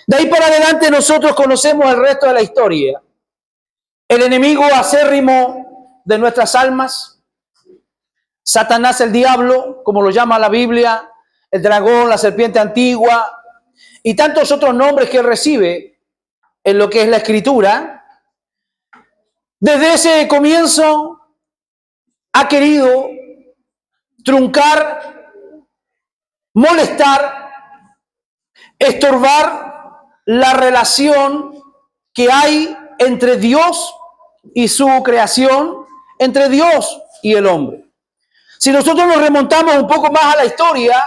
De ahí para adelante nosotros conocemos el resto de la historia. El enemigo acérrimo de nuestras almas, Satanás el diablo, como lo llama la Biblia, el dragón, la serpiente antigua y tantos otros nombres que él recibe en lo que es la Escritura, desde ese comienzo ha querido truncar, molestar, estorbar la relación que hay entre Dios y su creación, entre Dios y el hombre. Si nosotros nos remontamos un poco más a la historia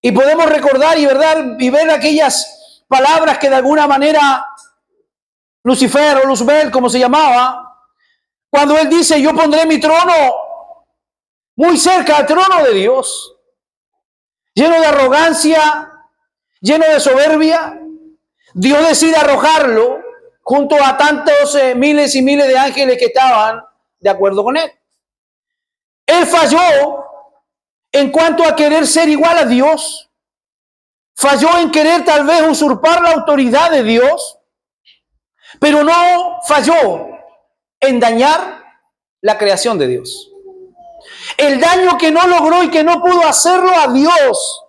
y podemos recordar y ver aquellas palabras que de alguna manera Lucifer o Luzbel, como se llamaba, cuando él dice: yo pondré mi trono muy cerca al trono de Dios, lleno de arrogancia, lleno de soberbia, Dios decide arrojarlo junto a tantos miles y miles de ángeles que estaban de acuerdo con él. Él falló en cuanto a querer ser igual a Dios, falló en querer tal vez usurpar la autoridad de Dios, pero no falló en dañar la creación de Dios. El daño que no logró y que no pudo hacerlo a Dios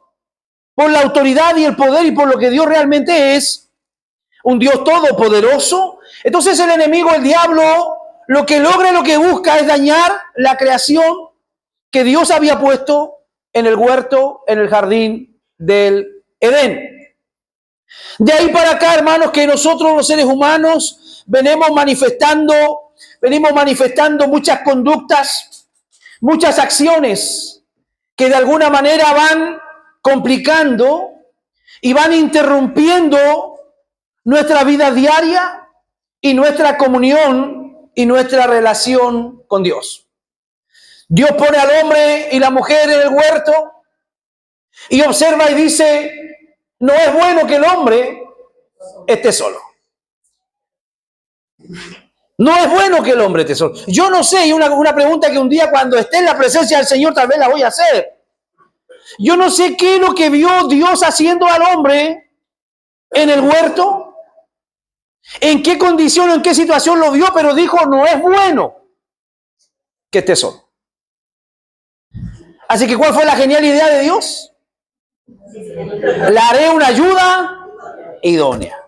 por la autoridad y el poder y por lo que Dios realmente es, un Dios todopoderoso. Entonces el enemigo, el diablo, lo que logra, lo que busca es dañar la creación que Dios había puesto en el huerto, en el jardín del Edén. De ahí para acá, hermanos, que nosotros los seres humanos venimos manifestando muchas conductas, muchas acciones que de alguna manera van complicando y van interrumpiendo nuestra vida diaria y nuestra comunión y nuestra relación con Dios. Dios pone al hombre y la mujer en el huerto y observa y dice: no es bueno que el hombre esté solo. No es bueno que el hombre esté solo. Yo no sé, y una pregunta que un día cuando esté en la presencia del Señor tal vez la voy a hacer. Yo no sé qué es lo que vio Dios haciendo al hombre en el huerto, en qué condición, en qué situación lo vio, pero dijo: no es bueno que esté solo. Así que, ¿cuál fue la genial idea de Dios? Le haré una ayuda idónea.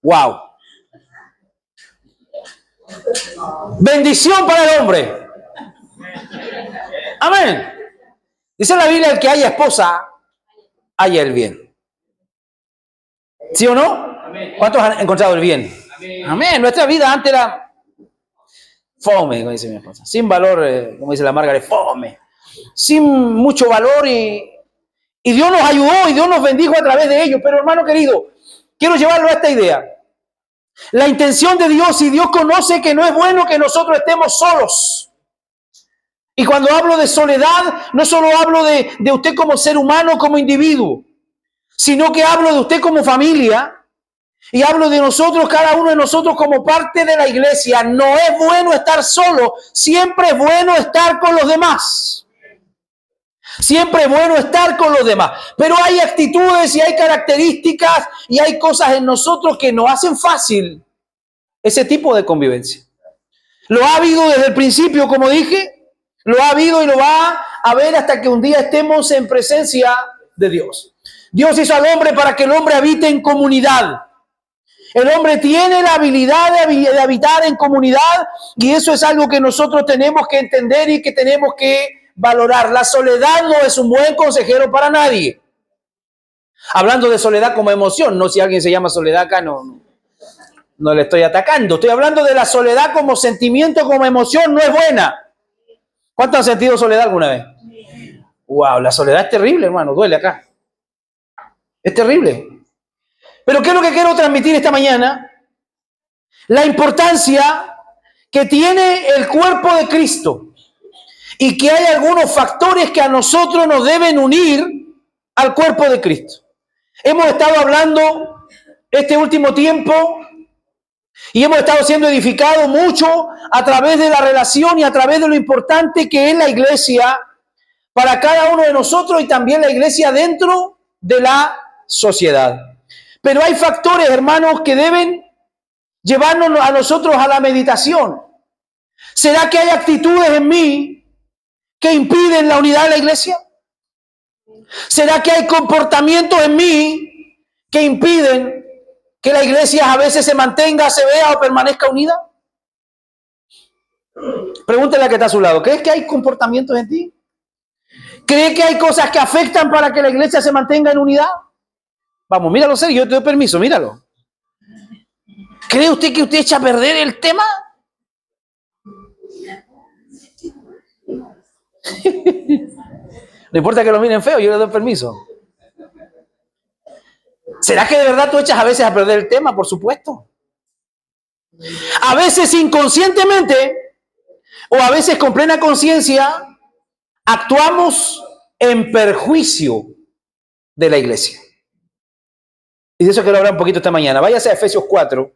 ¡Wow! Bendición para el hombre. Amén. Dice la Biblia: el que haya esposa, haya el bien. ¿Sí o no? ¿Cuántos han encontrado el bien? Amén. Nuestra vida antes era fome, como dice mi esposa. Sin valor, como dice la Margaret, fome. Sin mucho valor y Dios nos ayudó y Dios nos bendijo a través de ello. Pero, hermano querido, quiero llevarlo a esta idea. La intención de Dios, y Dios conoce que no es bueno que nosotros estemos solos. Y cuando hablo de soledad, no solo hablo de usted como ser humano, como individuo, sino que hablo de usted como familia y hablo de nosotros, cada uno de nosotros como parte de la iglesia. No es bueno estar solo, siempre es bueno estar con los demás. Siempre es bueno estar con los demás. Pero hay actitudes y hay características y hay cosas en nosotros que nos hacen fácil ese tipo de convivencia. Lo ha habido desde el principio, como dije, lo ha habido y lo va a haber hasta que un día estemos en presencia de Dios. Dios hizo al hombre para que el hombre habite en comunidad. El hombre tiene la habilidad de habitar en comunidad y eso es algo que nosotros tenemos que entender y que tenemos que valorar. La soledad no es un buen consejero para nadie. Hablando de soledad como emoción, no si alguien se llama soledad acá, no le estoy atacando. Estoy hablando de la soledad como sentimiento, como emoción, no es buena. ¿Cuántos han sentido soledad alguna vez? Wow, la soledad es terrible, hermano, duele acá. Es terrible. Pero ¿qué es lo que quiero transmitir esta mañana? La importancia que tiene el cuerpo de Cristo y que hay algunos factores que a nosotros nos deben unir al cuerpo de Cristo. Hemos estado hablando este último tiempo y hemos estado siendo edificados mucho a través de la relación y a través de lo importante que es la iglesia para cada uno de nosotros y también la iglesia dentro de la sociedad. Pero hay factores, hermanos, que deben llevarnos a nosotros a la meditación. ¿Será que hay actitudes en mí que impiden la unidad de la iglesia? ¿Será que hay comportamientos en mí que impiden que la iglesia a veces se mantenga, se vea o permanezca unida? Pregúntale a que está a su lado. ¿Crees que hay comportamientos en ti? ¿Cree que hay cosas que afectan para que la iglesia se mantenga en unidad? Vamos, míralo serio, yo te doy permiso, míralo. ¿Cree usted que usted echa a perder el tema? No importa que lo miren feo, yo le doy permiso. ¿Será que de verdad tú echas a veces a perder el tema? Por supuesto. A veces inconscientemente o a veces con plena conciencia actuamos en perjuicio de la iglesia. Y de eso quiero hablar un poquito esta mañana. Váyase a Efesios 4.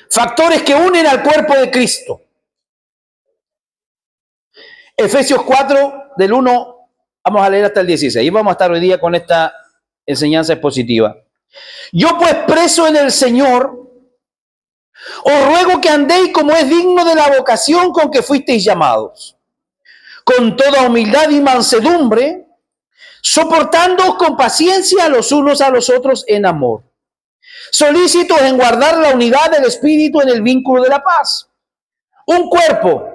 Factores que unen al cuerpo de Cristo. Efesios 4, del 1, vamos a leer hasta el 16. Y vamos a estar hoy día con esta enseñanza expositiva. Yo pues, preso en el Señor, os ruego que andéis como es digno de la vocación con que fuisteis llamados, con toda humildad y mansedumbre, soportándoos con paciencia los unos a los otros en amor, solícitos en guardar la unidad del Espíritu en el vínculo de la paz. Un cuerpo,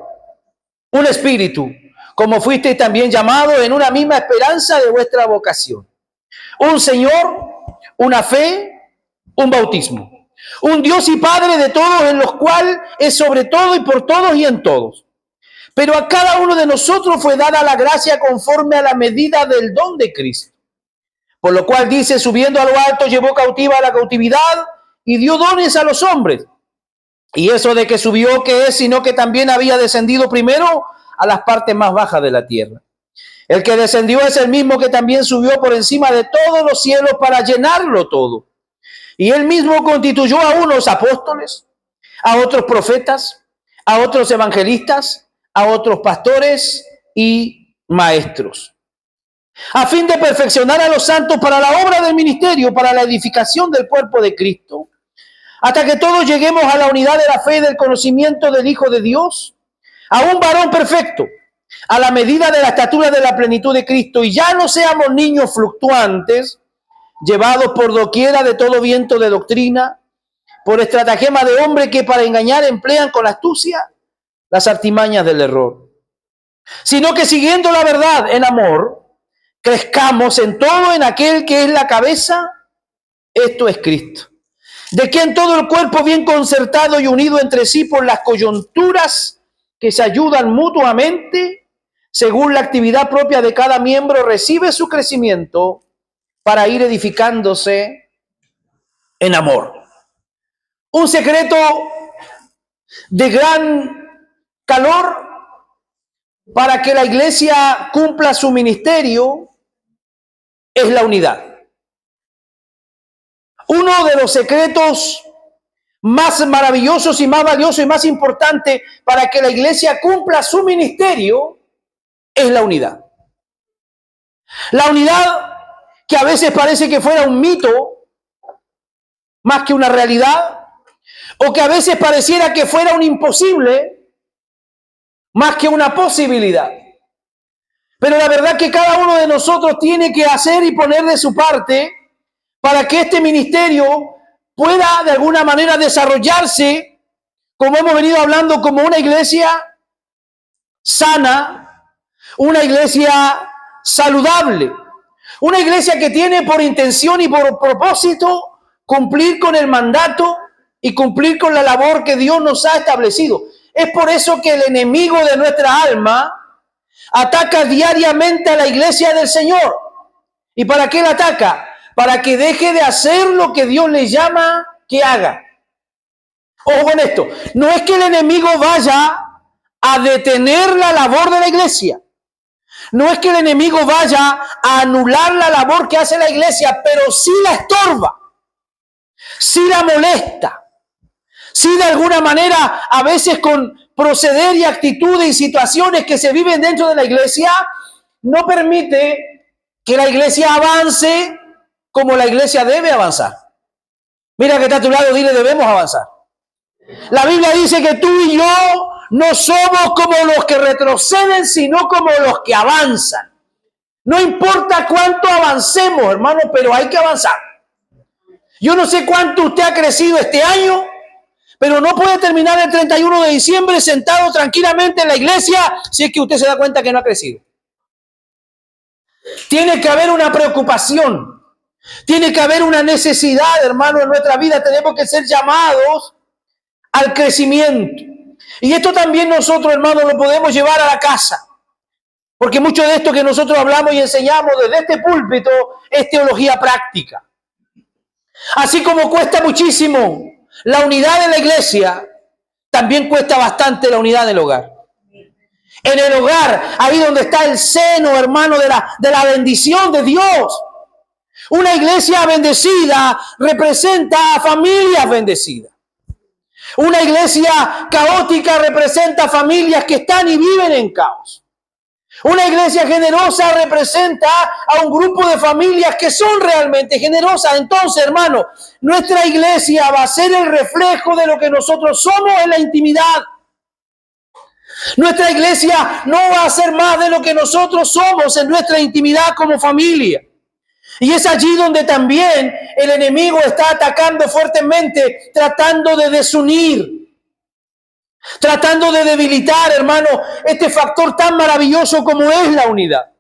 un espíritu, como fuisteis también llamados en una misma esperanza de vuestra vocación. Un Señor, una fe, un bautismo. Un Dios y Padre de todos, en los cuales es sobre todo y por todos y en todos. Pero a cada uno de nosotros fue dada la gracia conforme a la medida del don de Cristo. Por lo cual dice, subiendo a lo alto, llevó cautiva a la cautividad y dio dones a los hombres. Y eso de que subió, ¿qué es? Sino que también había descendido primero a las partes más bajas de la tierra. El que descendió es el mismo que también subió por encima de todos los cielos para llenarlo todo. Y él mismo constituyó a unos apóstoles, a otros profetas, a otros evangelistas, a otros pastores y maestros, a fin de perfeccionar a los santos para la obra del ministerio, para la edificación del cuerpo de Cristo, hasta que todos lleguemos a la unidad de la fe y del conocimiento del Hijo de Dios, a un varón perfecto, a la medida de la estatura de la plenitud de Cristo, y ya no seamos niños fluctuantes, llevados por doquiera de todo viento de doctrina, por estratagema de hombre que para engañar emplean con astucia las artimañas del error, sino que siguiendo la verdad en amor, crezcamos en todo en aquel que es la cabeza, esto es Cristo, de quien todo el cuerpo bien concertado y unido entre sí por las coyunturas que se ayudan mutuamente, según la actividad propia de cada miembro, recibe su crecimiento para ir edificándose en amor. Un secreto de gran calor para que la iglesia cumpla su ministerio es la unidad. Uno de los secretos más maravillosos y más valiosos y más importantes para que la iglesia cumpla su ministerio es la unidad. La unidad que a veces parece que fuera un mito más que una realidad, o que a veces pareciera que fuera un imposible más que una posibilidad. Pero la verdad que cada uno de nosotros tiene que hacer y poner de su parte para que este ministerio pueda de alguna manera desarrollarse, como hemos venido hablando, como una iglesia sana, una iglesia saludable, una iglesia que tiene por intención y por propósito cumplir con el mandato y cumplir con la labor que Dios nos ha establecido. Es por eso que el enemigo de nuestra alma ataca diariamente a la iglesia del Señor. ¿Y para qué la ataca? Para que deje de hacer lo que Dios le llama que haga. Ojo con esto, no es que el enemigo vaya a detener la labor de la iglesia. No es que el enemigo vaya a anular la labor que hace la iglesia, pero sí la estorba, sí la molesta, sí de alguna manera a veces con proceder y actitudes y situaciones que se viven dentro de la iglesia, no permite que la iglesia avance como la iglesia debe avanzar. Mira que está a tu lado, dile, debemos avanzar. La Biblia dice que tú y yo no somos como los que retroceden, sino como los que avanzan. No importa cuánto avancemos, hermano, pero hay que avanzar. Yo no sé cuánto usted ha crecido este año, pero no puede terminar el 31 de diciembre sentado tranquilamente en la iglesia si es que usted se da cuenta que no ha crecido. Tiene que haber una preocupación, tiene que haber una necesidad, hermano, en nuestra vida. Tenemos que ser llamados al crecimiento. Y esto también nosotros, hermanos, lo podemos llevar a la casa. Porque mucho de esto que nosotros hablamos y enseñamos desde este púlpito es teología práctica. Así como cuesta muchísimo la unidad de la iglesia, también cuesta bastante la unidad del hogar. En el hogar, ahí donde está el seno, hermano, de la bendición de Dios. Una iglesia bendecida representa a familias bendecidas. Una iglesia caótica representa familias que están y viven en caos. Una iglesia generosa representa a un grupo de familias que son realmente generosas. Entonces, hermano, nuestra iglesia va a ser el reflejo de lo que nosotros somos en la intimidad. Nuestra iglesia no va a ser más de lo que nosotros somos en nuestra intimidad como familia. Y es allí donde también el enemigo está atacando fuertemente, tratando de desunir, tratando de debilitar, hermano, este factor tan maravilloso como es la unidad.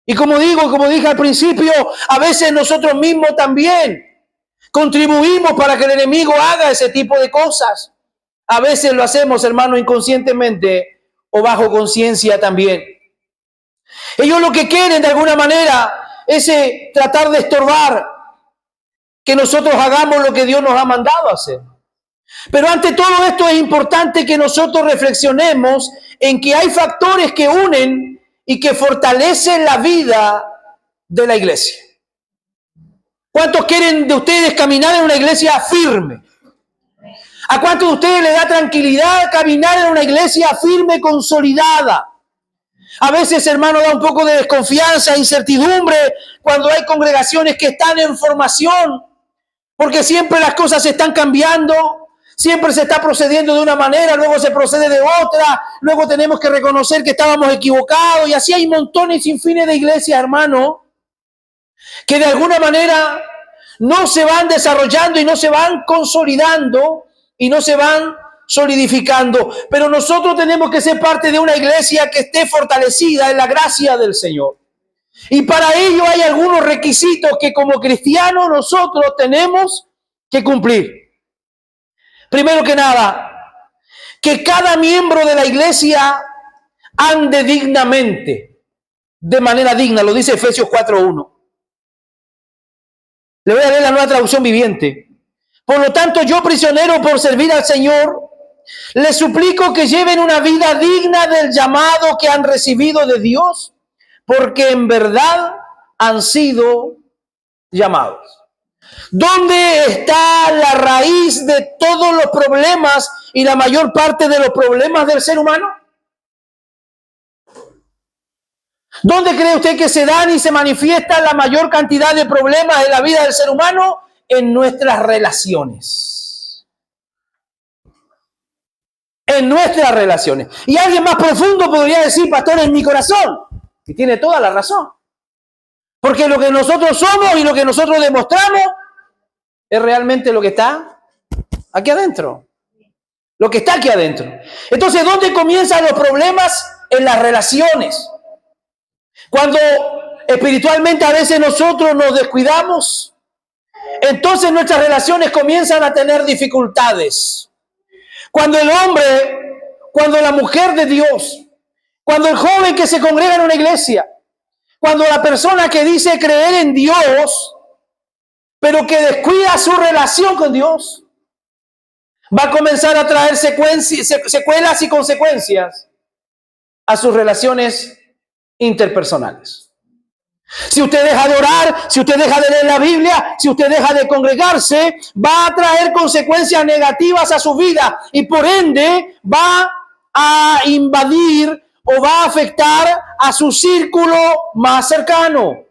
Y como dije al principio, a veces nosotros mismos también contribuimos para que el enemigo haga ese tipo de cosas. A veces lo hacemos, hermano, inconscientemente o bajo conciencia también. Ellos lo que quieren de alguna manera es tratar de estorbar que nosotros hagamos lo que Dios nos ha mandado a hacer. Pero ante todo esto es importante que nosotros reflexionemos en que hay factores que unen y que fortalecen la vida de la iglesia. ¿Cuántos quieren de ustedes caminar en una iglesia firme? ¿A cuántos de ustedes les da tranquilidad caminar en una iglesia firme, consolidada? A veces, hermano, da un poco de desconfianza, incertidumbre cuando hay congregaciones que están en formación, porque siempre las cosas se están cambiando, siempre se está procediendo de una manera, luego se procede de otra, luego tenemos que reconocer que estábamos equivocados, y así hay montones sin fines de iglesias, hermano, que de alguna manera no se van desarrollando y no se van consolidando y no se van solidificando. Pero nosotros tenemos que ser parte de una iglesia que esté fortalecida en la gracia del Señor. Y para ello hay algunos requisitos que como cristianos nosotros tenemos que cumplir. Primero que nada, que cada miembro de la iglesia ande dignamente, de manera digna, lo dice Efesios 4:1. Le voy a leer la Nueva Traducción Viviente. Por lo tanto, yo, prisionero por servir al Señor, les suplico que lleven una vida digna del llamado que han recibido de Dios, porque en verdad han sido llamados. ¿Dónde está la raíz de todos los problemas y la mayor parte de los problemas del ser humano? ¿Dónde cree usted que se dan y se manifiestan la mayor cantidad de problemas en la vida del ser humano? En nuestras relaciones. En nuestras relaciones. Y alguien más profundo podría decir, pastor, en mi corazón. Y tiene toda la razón. Porque lo que nosotros somos y lo que nosotros demostramos es realmente lo que está aquí adentro. Lo que está aquí adentro. Entonces, ¿dónde comienzan los problemas? En las relaciones. Cuando espiritualmente a veces nosotros nos descuidamos, entonces nuestras relaciones comienzan a tener dificultades. Cuando el hombre, cuando la mujer de Dios, cuando el joven que se congrega en una iglesia, cuando la persona que dice creer en Dios, pero que descuida su relación con Dios, va a comenzar a traer secuelas y consecuencias a sus relaciones interpersonales. Si usted deja de orar, si usted deja de leer la Biblia, si usted deja de congregarse, va a traer consecuencias negativas a su vida y por ende va a invadir o va a afectar a su círculo más cercano.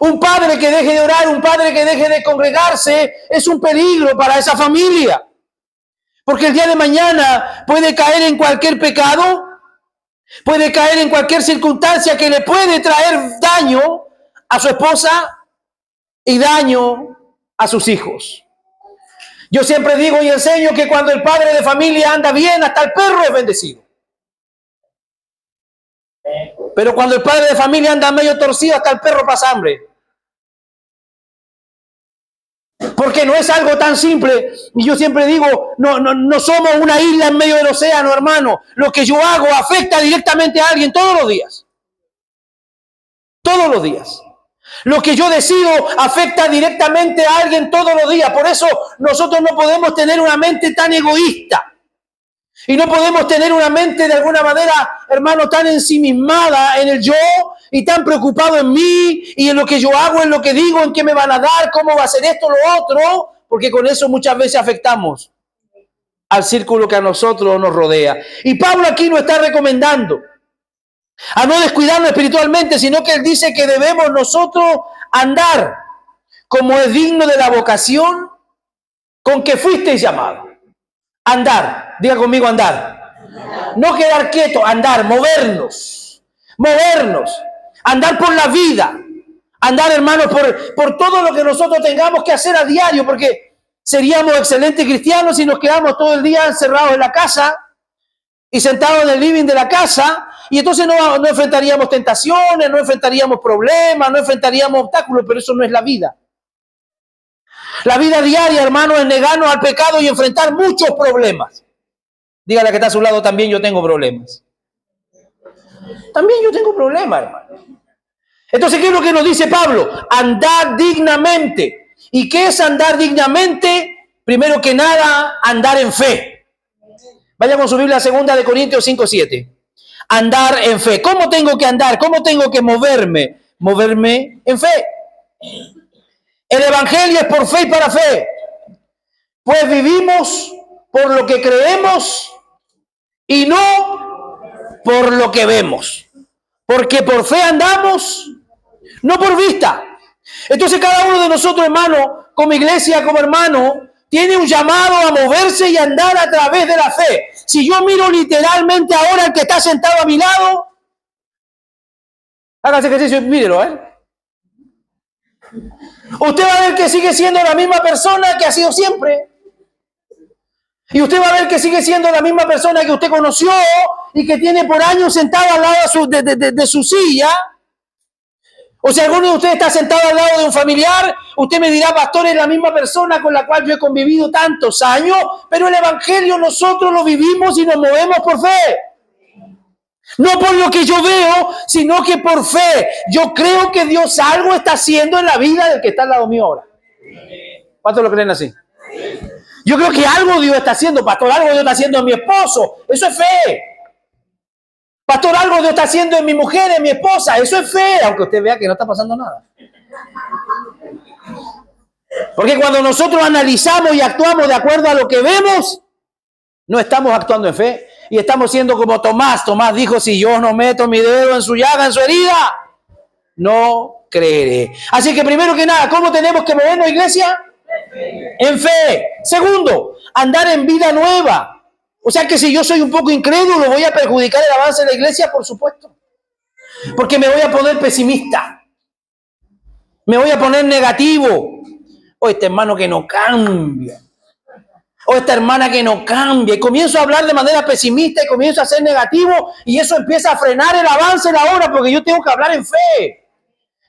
Un padre que deje de orar, un padre que deje de congregarse, es un peligro para esa familia. Porque el día de mañana puede caer en cualquier pecado, puede caer en cualquier circunstancia que le puede traer daño a su esposa y daño a sus hijos. Yo siempre digo y enseño que cuando el padre de familia anda bien, hasta el perro es bendecido. Pero cuando el padre de familia anda medio torcido, hasta el perro pasa hambre. Porque no es algo tan simple. Y yo siempre digo, no somos una isla en medio del océano, hermano. Lo que yo hago afecta directamente a alguien todos los días. Todos los días. Lo que yo decido afecta directamente a alguien todos los días. Por eso nosotros no podemos tener una mente tan egoísta. Y no podemos tener una mente de alguna manera, hermano, tan ensimismada en el yo y tan preocupado en mí y en lo que yo hago, en lo que digo, en qué me van a dar, cómo va a ser esto, lo otro, porque con eso muchas veces afectamos al círculo que a nosotros nos rodea. Y Pablo aquí nos está recomendando a no descuidarnos espiritualmente, sino que él dice que debemos nosotros andar como es digno de la vocación con que fuisteis llamados. Andar, diga conmigo andar. No quedar quieto, andar, movernos, andar por la vida, andar, hermanos, por todo lo que nosotros tengamos que hacer a diario, porque seríamos excelentes cristianos si nos quedamos todo el día encerrados en la casa y sentados en el living de la casa, y entonces no enfrentaríamos tentaciones, no enfrentaríamos problemas, no enfrentaríamos obstáculos, pero eso no es la vida. La vida diaria, hermano, es negarnos al pecado y enfrentar muchos problemas. Dígale que está a su lado, también yo tengo problemas. También yo tengo problemas, hermano. Entonces, ¿qué es lo que nos dice Pablo? Andar dignamente. ¿Y qué es andar dignamente? Primero que nada, andar en fe. Vaya con su Biblia a 2 Corintios 5:7. Andar en fe. ¿Cómo tengo que andar? ¿Cómo tengo que moverme? Moverme en fe. El evangelio es por fe y para fe. Pues vivimos por lo que creemos y no por lo que vemos. Porque por fe andamos, no por vista. Entonces cada uno de nosotros, hermano, como iglesia, como hermano, tiene un llamado a moverse y andar a través de la fe. Si yo miro literalmente ahora al que está sentado a mi lado, hágase ejercicio, mírelo, Usted va a ver que sigue siendo la misma persona que ha sido siempre. Y usted va a ver que sigue siendo la misma persona que usted conoció y que tiene por años sentado al lado de su silla. O si alguno de ustedes está sentado al lado de un familiar, usted me dirá, pastor, es la misma persona con la cual yo he convivido tantos años, pero el evangelio nosotros lo vivimos y nos movemos por fe. No por lo que yo veo, sino que por fe. Yo creo que Dios algo está haciendo en la vida del que está al lado mío ahora. ¿Cuántos lo creen así? Yo creo que algo Dios está haciendo, pastor, algo Dios está haciendo en mi esposo. Eso es fe. Pastor, algo Dios está haciendo en mi mujer, en mi esposa. Eso es fe, aunque usted vea que no está pasando nada. Porque cuando nosotros analizamos y actuamos de acuerdo a lo que vemos, no estamos actuando en fe. Y estamos siendo como Tomás. Tomás dijo, si yo no meto mi dedo en su llaga, en su herida, no creeré. Así que primero que nada, ¿cómo tenemos que movernos, iglesia? En fe. Segundo, andar en vida nueva. O sea que si yo soy un poco incrédulo, voy a perjudicar el avance de la iglesia, por supuesto. Porque me voy a poner pesimista. Me voy a poner negativo. O este hermano que no cambia. O esta hermana que no cambia. Y comienzo a hablar de manera pesimista y comienzo a ser negativo. Y eso empieza a frenar el avance de la obra porque yo tengo que hablar en fe.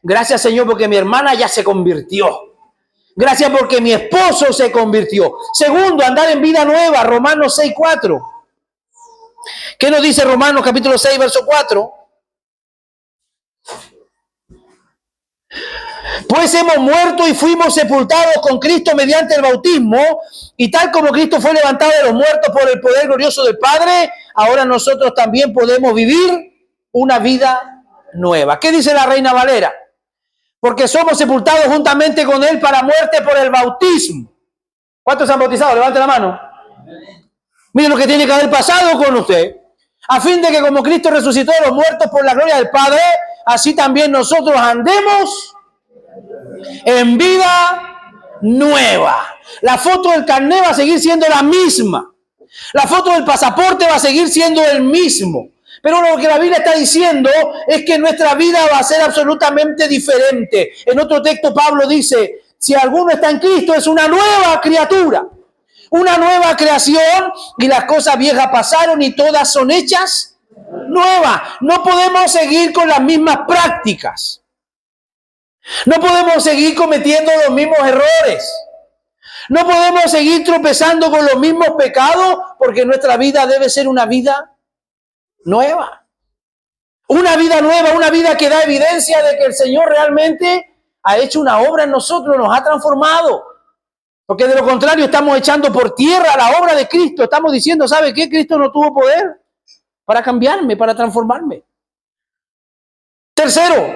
Gracias, Señor, porque mi hermana ya se convirtió. Gracias porque mi esposo se convirtió. Segundo, andar en vida nueva. Romanos 6:4. ¿Qué nos dice Romanos capítulo 6, verso 4? Pues hemos muerto y fuimos sepultados con Cristo mediante el bautismo, y tal como Cristo fue levantado de los muertos por el poder glorioso del Padre, ahora nosotros también podemos vivir una vida nueva. ¿Qué dice la Reina Valera? Porque somos sepultados juntamente con Él para muerte por el bautismo. ¿Cuántos se han bautizado? Levante la mano. Mire lo que tiene que haber pasado con usted. a fin de que como Cristo resucitó de los muertos por la gloria del Padre, así también nosotros andemos en vida nueva. La foto del carnet va a seguir siendo la misma. La foto del pasaporte va a seguir siendo el mismo. Pero lo que la Biblia está diciendo es que nuestra vida va a ser absolutamente diferente. En otro texto Pablo dice, si alguno está en Cristo es una nueva criatura, una nueva creación, y las cosas viejas pasaron y todas son hechas nuevas. No podemos seguir con las mismas prácticas. No podemos seguir cometiendo los mismos errores. No podemos seguir tropezando con los mismos pecados, porque nuestra vida debe ser una vida nueva. Una vida nueva, una vida que da evidencia de que el Señor realmente ha hecho una obra en nosotros, nos ha transformado. Porque de lo contrario estamos echando por tierra la obra de Cristo. Estamos diciendo, ¿sabe qué? Cristo no tuvo poder para cambiarme, para transformarme. Tercero,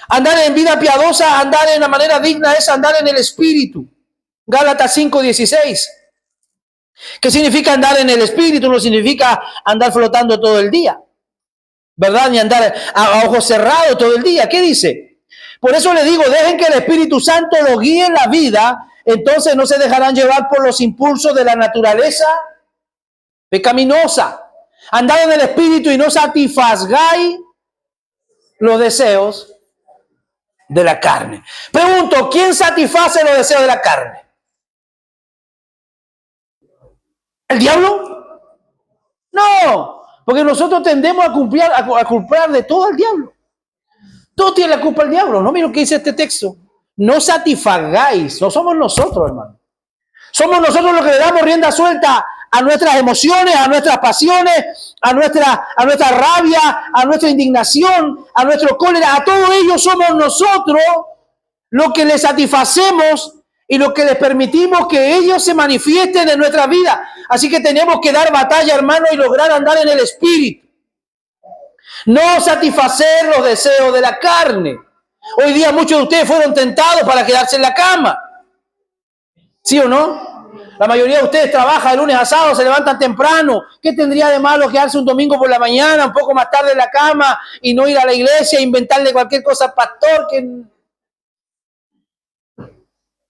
andar en vida piadosa, andar en la manera digna es andar en el Espíritu. Gálatas 5:16. ¿Qué significa andar en el Espíritu? No significa andar flotando todo el día, ¿verdad? Ni andar a ojos cerrados todo el día. ¿Qué dice? Por eso le digo, dejen que el Espíritu Santo los guíe en la vida, entonces no se dejarán llevar por los impulsos de la naturaleza pecaminosa. Andad en el Espíritu y no satisfagáis los deseos de la carne. Pregunto, ¿quién satisface los deseos de la carne? ¿El diablo? No, porque nosotros tendemos a culpar de todo al diablo. Todo tiene la culpa al diablo. No, mira lo que dice este texto. No satisfagáis, no somos nosotros, hermano. Somos nosotros los que le damos rienda suelta a nuestras emociones, a nuestras pasiones, a nuestra rabia, a nuestra indignación, a nuestro cólera. A todo ello somos nosotros los que les satisfacemos y los que les permitimos que ellos se manifiesten en nuestra vida. Así que tenemos que dar batalla, hermano, y lograr andar en el Espíritu. No satisfacer los deseos de la carne. Hoy día muchos de ustedes fueron tentados para quedarse en la cama. ¿Sí o no? La mayoría de ustedes trabaja de lunes a sábado, se levantan temprano. ¿Qué tendría de malo quedarse un domingo por la mañana, un poco más tarde en la cama y no ir a la iglesia e inventarle cualquier cosa al pastor?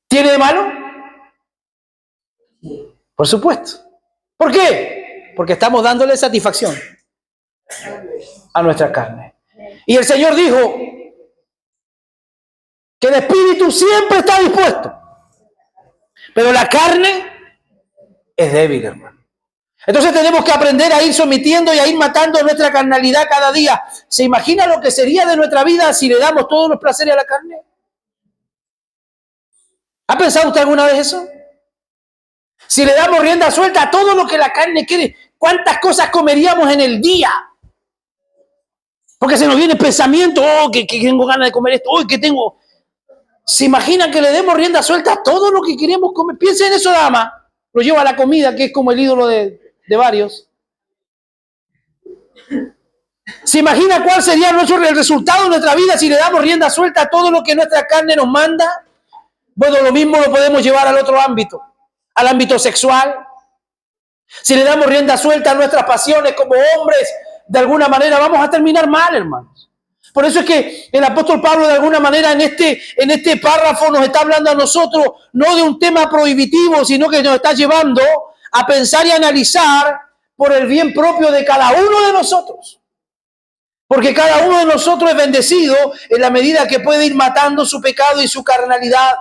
¿Tiene de malo? Por supuesto. ¿Por qué? Porque estamos dándole satisfacción a nuestra carne. Y el Señor dijo que el espíritu siempre está dispuesto, pero la carne es débil, hermano. Entonces tenemos que aprender a ir sometiendo y a ir matando nuestra carnalidad cada día. ¿Se imagina lo que sería de nuestra vida si le damos todos los placeres a la carne? ¿Ha pensado usted alguna vez eso? Si le damos rienda suelta a todo lo que la carne quiere, ¿cuántas cosas comeríamos en el día? Porque se nos viene el pensamiento, que tengo ganas de comer esto, que tengo... ¿Se imaginan que le demos rienda suelta a todo lo que queremos comer? Piensen en eso, dama. Lo lleva a la comida, que es como el ídolo de varios. ¿Se imagina cuál sería el resultado de nuestra vida si le damos rienda suelta a todo lo que nuestra carne nos manda? Bueno, lo mismo lo podemos llevar al otro ámbito, al ámbito sexual. Si le damos rienda suelta a nuestras pasiones como hombres, de alguna manera vamos a terminar mal, hermanos. Por eso es que el apóstol Pablo de alguna manera en este párrafo nos está hablando a nosotros no de un tema prohibitivo, sino que nos está llevando a pensar y analizar por el bien propio de cada uno de nosotros. Porque cada uno de nosotros es bendecido en la medida que puede ir matando su pecado y su carnalidad.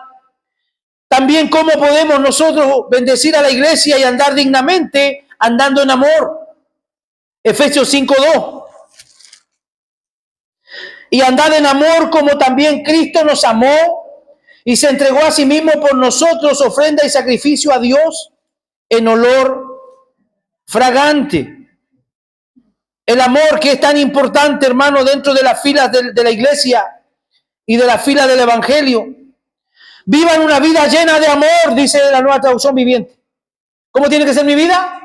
También cómo podemos nosotros bendecir a la iglesia y andar dignamente, andando en amor. Efesios 5:2. Y andad en amor como también Cristo nos amó y se entregó a sí mismo por nosotros, ofrenda y sacrificio a Dios en olor fragante. El amor que es tan importante, hermano, dentro de las filas de la iglesia y de las filas del evangelio. Vivan una vida llena de amor, dice la Nueva Traducción Viviente. ¿Cómo tiene que ser mi vida?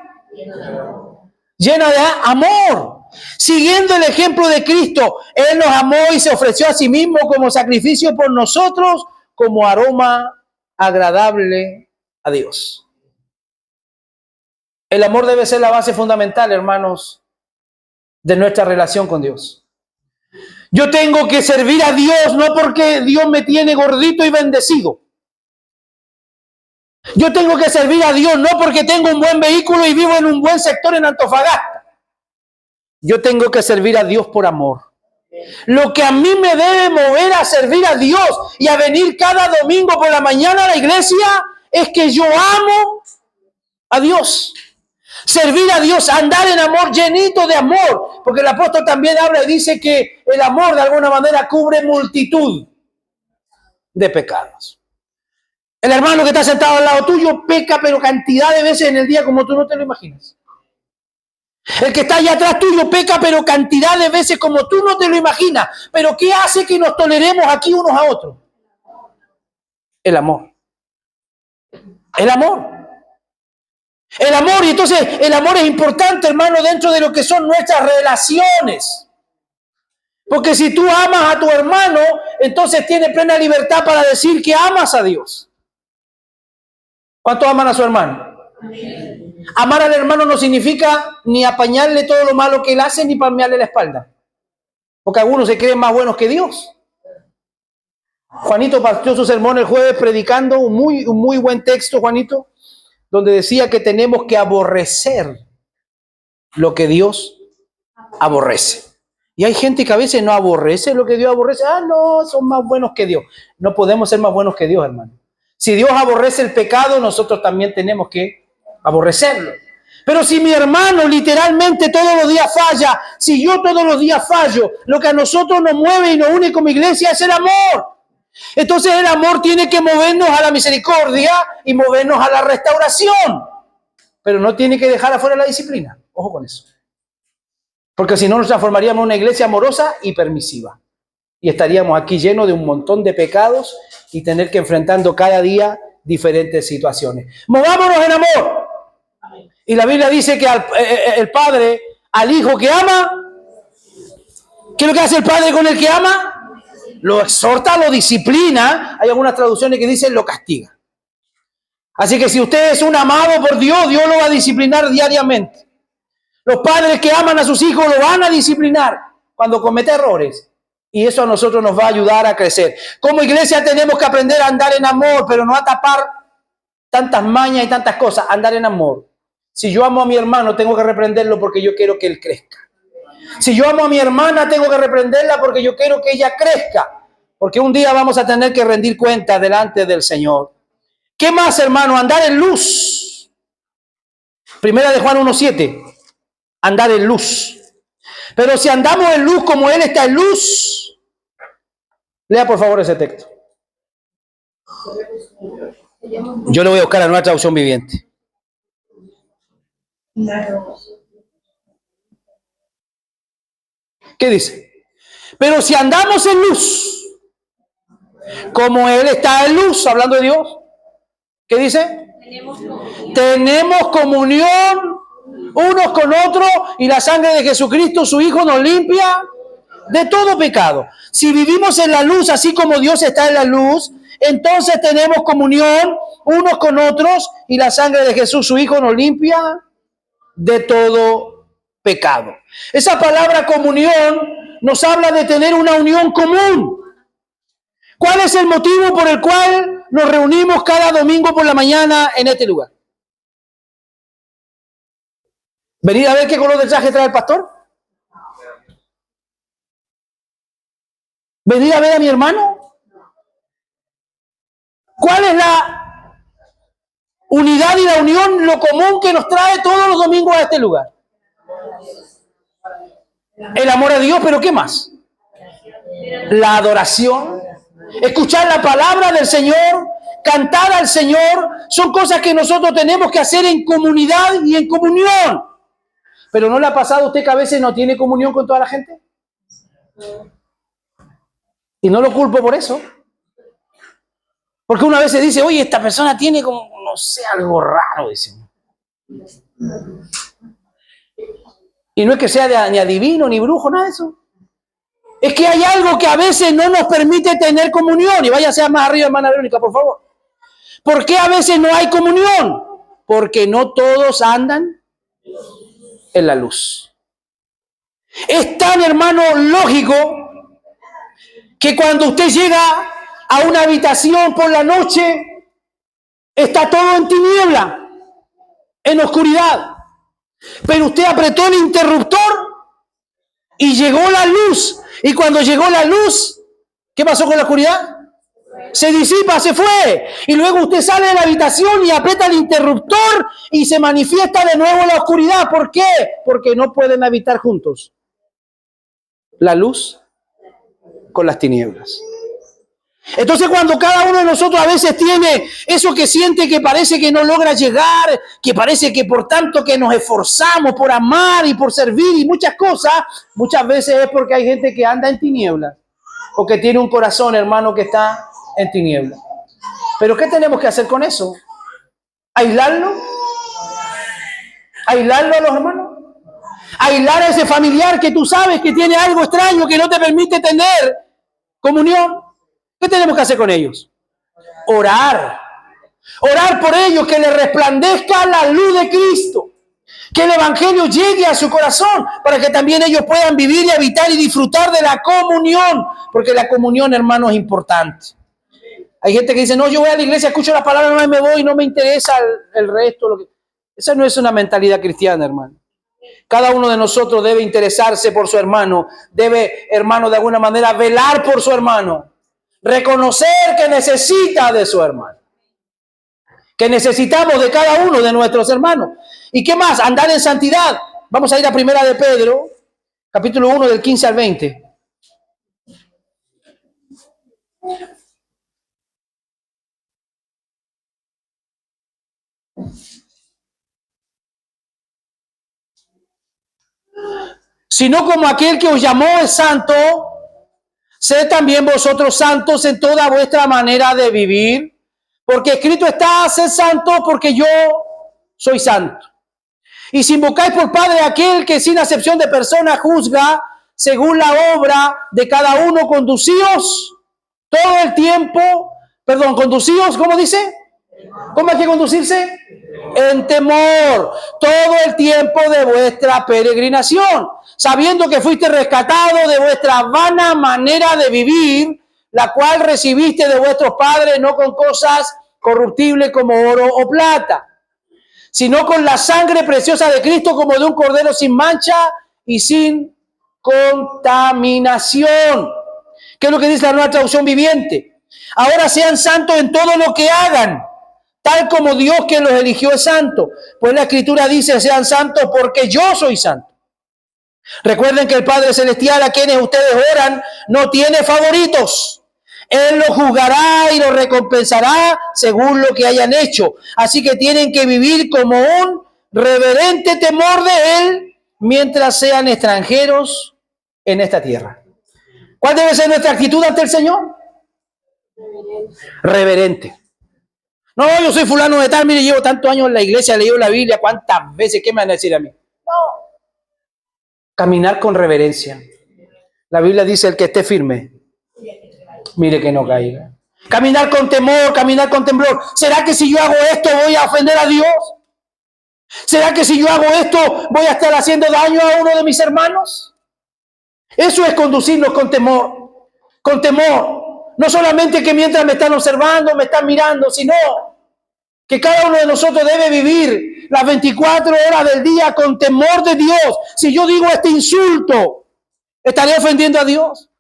Llena de amor. Siguiendo el ejemplo de Cristo, Él nos amó y se ofreció a sí mismo como sacrificio por nosotros, como aroma agradable a Dios. El amor debe ser la base fundamental, hermanos, de nuestra relación con Dios. Yo tengo que servir a Dios no porque Dios me tiene gordito y bendecido. Yo tengo que servir a Dios no porque tengo un buen vehículo y vivo en un buen sector en Antofagasta. Yo tengo que servir a Dios por amor. Lo que a mí me debe mover a servir a Dios y a venir cada domingo por la mañana a la iglesia es que yo amo a Dios. Servir a Dios, andar en amor, llenito de amor. Porque el apóstol también habla y dice que el amor de alguna manera cubre multitud de pecados. El hermano que está sentado al lado tuyo peca, pero cantidad de veces en el día como tú no te lo imaginas. El que está allá atrás tuyo peca, pero cantidad de veces como tú no te lo imaginas. Pero ¿qué hace que nos toleremos aquí unos a otros? El amor. El amor. El amor, y entonces el amor es importante, hermano, dentro de lo que son nuestras relaciones. Porque si tú amas a tu hermano, entonces tienes plena libertad para decir que amas a Dios. ¿Cuántos aman a su hermano? Amar al hermano no significa ni apañarle todo lo malo que él hace, ni palmearle la espalda. Porque algunos se creen más buenos que Dios. Juanito partió su sermón el jueves predicando un muy buen texto, Juanito, donde decía que tenemos que aborrecer lo que Dios aborrece. Y hay gente que a veces no aborrece lo que Dios aborrece. Ah, no, son más buenos que Dios. No podemos ser más buenos que Dios, hermano. Si Dios aborrece el pecado, nosotros también tenemos que aborrecerlo. Pero si mi hermano literalmente todos los días falla, si yo todos los días fallo, lo que a nosotros nos mueve y nos une como iglesia es el amor. Entonces el amor tiene que movernos a la misericordia y movernos a la restauración. Pero no tiene que dejar afuera la disciplina. Ojo con eso. Porque si no nos transformaríamos en una iglesia amorosa y permisiva. Y estaríamos aquí llenos de un montón de pecados y tener que enfrentando cada día diferentes situaciones. Movámonos en amor. Y la Biblia dice que el padre al hijo que ama, ¿qué es lo que hace el padre con el que ama? Lo exhorta, lo disciplina. Hay algunas traducciones que dicen lo castiga. Así que si usted es un amado por Dios, Dios lo va a disciplinar diariamente. Los padres que aman a sus hijos lo van a disciplinar cuando comete errores. Y eso a nosotros nos va a ayudar a crecer. Como iglesia tenemos que aprender a andar en amor, pero no a tapar tantas mañas y tantas cosas. Andar en amor. Si yo amo a mi hermano, tengo que reprenderlo porque yo quiero que él crezca. Si yo amo a mi hermana, tengo que reprenderla porque yo quiero que ella crezca. Porque un día vamos a tener que rendir cuentas delante del Señor. ¿Qué más, hermano? Andar en luz. Primera de Juan 1:7. Andar en luz. Pero si andamos en luz como Él está en luz, lea por favor ese texto. Yo le voy a buscar la nueva traducción viviente. ¿Qué dice? Pero si andamos en luz, como Él está en luz, hablando de Dios, ¿qué dice? Tenemos comunión unos con otros y la sangre de Jesucristo, su Hijo, nos limpia de todo pecado. Si vivimos en la luz así como Dios está en la luz, entonces tenemos comunión unos con otros y la sangre de Jesús, su Hijo, nos limpia de todo pecado. Esa palabra comunión nos habla de tener una unión común. ¿Cuál es el motivo por el cual nos reunimos cada domingo por la mañana en este lugar? ¿Venir a ver qué color de traje trae el pastor? ¿Venir a ver a mi hermano? ¿Cuál es la unidad y la unión, lo común que nos trae todos los domingos a este lugar? El amor a Dios, pero ¿qué más? La adoración, escuchar la palabra del Señor, cantar al Señor, son cosas que nosotros tenemos que hacer en comunidad y en comunión. ¿Pero no le ha pasado a usted que a veces no tiene comunión con toda la gente? Y no lo culpo por eso. Porque una vez se dice, oye, esta persona tiene como, no sé, algo raro, dice. Y no es que sea ni adivino, ni brujo, nada de eso. Es que hay algo que a veces no nos permite tener comunión. Y váyase más arriba, hermana Verónica, por favor. ¿Por qué a veces no hay comunión? Porque no todos andan en la luz. Es tan, hermano, lógico que cuando usted llega a una habitación por la noche, está todo en tiniebla, en oscuridad. Pero usted apretó el interruptor y llegó la luz. Y cuando llegó la luz, ¿qué pasó con la oscuridad? Se disipa, se fue. Y luego usted sale de la habitación y aprieta el interruptor y se manifiesta de nuevo la oscuridad. ¿Por qué? Porque no pueden habitar juntos la luz con las tinieblas. Entonces, cuando cada uno de nosotros a veces tiene eso que siente que parece que no logra llegar, que parece que por tanto que nos esforzamos por amar y por servir y muchas cosas, muchas veces es porque hay gente que anda en tinieblas o que tiene un corazón, hermano, que está en tinieblas. Pero ¿qué tenemos que hacer con eso? ¿Aislarlo? ¿Aislarlo a los hermanos? ¿Aislar a ese familiar que tú sabes que tiene algo extraño que no te permite tener comunión? ¿Qué tenemos que hacer con ellos? Orar. Orar por ellos, que les resplandezca la luz de Cristo. Que el Evangelio llegue a su corazón para que también ellos puedan vivir y habitar y disfrutar de la comunión. Porque la comunión, hermano, es importante. Hay gente que dice, no, yo voy a la iglesia, escucho la palabra, no me voy, no me interesa el resto. Esa no es una mentalidad cristiana, hermano. Cada uno de nosotros debe interesarse por su hermano. Debe, hermano, de alguna manera velar por su hermano. Reconocer que necesita de su hermano. Que necesitamos de cada uno de nuestros hermanos. ¿Y qué más? Andar en santidad. Vamos a ir a Primera de Pedro, capítulo 1, del 15 al 20. Sino como aquel que os llamó es santo, sed también vosotros santos en toda vuestra manera de vivir, porque escrito está, sed santo porque yo soy santo. Y si invocáis por Padre aquel que sin acepción de persona juzga, según la obra de cada uno, conducíos todo el tiempo, conducíos, ¿cómo dice? ¿Cómo hay que conducirse? En temor, todo el tiempo de vuestra peregrinación, sabiendo que fuiste rescatado de vuestra vana manera de vivir, la cual recibiste de vuestros padres, no con cosas corruptibles como oro o plata, sino con la sangre preciosa de Cristo, como de un cordero sin mancha y sin contaminación. ¿Qué es lo que dice la Nueva Traducción Viviente? Ahora sean santos en todo lo que hagan, tal como Dios que los eligió es santo. Pues la Escritura dice, sean santos porque yo soy santo. Recuerden que el Padre Celestial, a quienes ustedes oran, no tiene favoritos. Él los juzgará y los recompensará según lo que hayan hecho. Así que tienen que vivir como un reverente temor de Él mientras sean extranjeros en esta tierra. ¿Cuál debe ser nuestra actitud ante el Señor? Reverente. No, yo soy fulano de tal, mire, llevo tantos años en la iglesia, leo la Biblia, ¿cuántas veces? ¿Qué me van a decir a mí? No. Caminar con reverencia. La Biblia dice, el que esté firme, mire que no caiga. Caminar con temor, caminar con temblor. ¿Será que si yo hago esto voy a ofender a Dios? ¿Será que si yo hago esto voy a estar haciendo daño a uno de mis hermanos? Eso es conducirnos con temor. Con temor. No solamente que mientras me están observando, me están mirando, sino que cada uno de nosotros debe vivir las 24 horas del día con temor de Dios. Si yo digo este insulto, ¿estaré ofendiendo a Dios?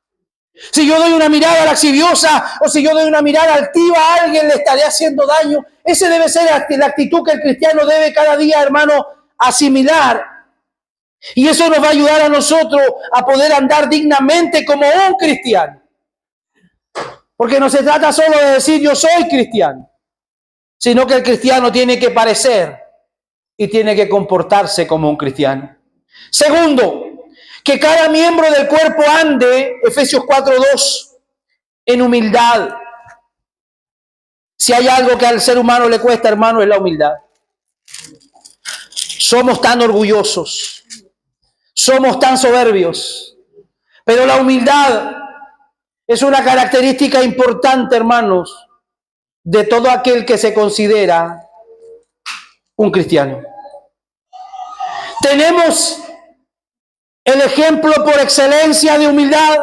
Si yo doy una mirada laxiviosa o si yo doy una mirada altiva a alguien, le estaré haciendo daño. Esa debe ser la actitud que el cristiano debe cada día, hermano, asimilar. Y eso nos va a ayudar a nosotros a poder andar dignamente como un cristiano. Porque no se trata solo de decir yo soy cristiano, sino que el cristiano tiene que parecer y tiene que comportarse como un cristiano. Segundo, que cada miembro del cuerpo ande, Efesios 4:2, en humildad. Si hay algo que al ser humano le cuesta, hermano, es la humildad. Somos tan orgullosos, somos tan soberbios, pero la humildad es una característica importante, hermanos, de todo aquel que se considera un cristiano. Tenemos el ejemplo por excelencia de humildad?